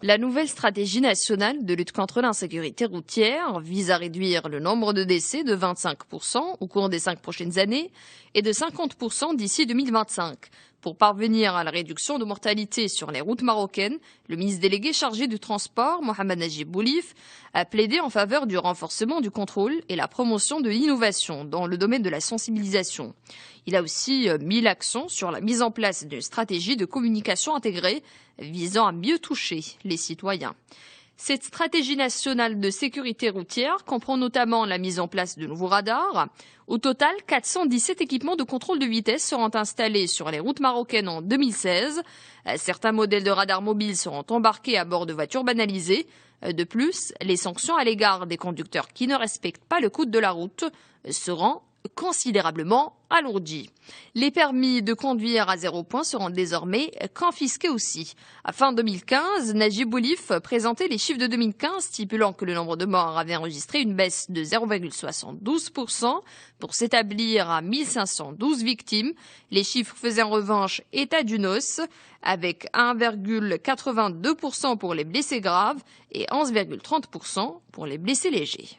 La nouvelle stratégie nationale de lutte contre l'insécurité routière vise à réduire le nombre de décès de 25% au cours des 5 prochaines années et de 50% d'ici 2025. Pour parvenir à la réduction de mortalité sur les routes marocaines, le ministre délégué chargé du transport, Mohamed Najib Boulif, a plaidé en faveur du renforcement du contrôle et la promotion de l'innovation dans le domaine de la sensibilisation. Il a aussi mis l'accent sur la mise en place d'une stratégie de communication intégrée visant à mieux toucher les citoyens. Cette stratégie nationale de sécurité routière comprend notamment la mise en place de nouveaux radars. Au total, 417 équipements de contrôle de vitesse seront installés sur les routes marocaines en 2016. Certains modèles de radars mobiles seront embarqués à bord de voitures banalisées. De plus, les sanctions à l'égard des conducteurs qui ne respectent pas le code de la route seront considérablement alourdis. Les permis de conduire à 0 point seront désormais confisqués aussi. À fin 2015, Najib Boulif présentait les chiffres de 2015 stipulant que le nombre de morts avait enregistré une baisse de 0,72% pour s'établir à 1512 victimes. Les chiffres faisaient en revanche état d'une hausse avec 1,82% pour les blessés graves et 11,30% pour les blessés légers.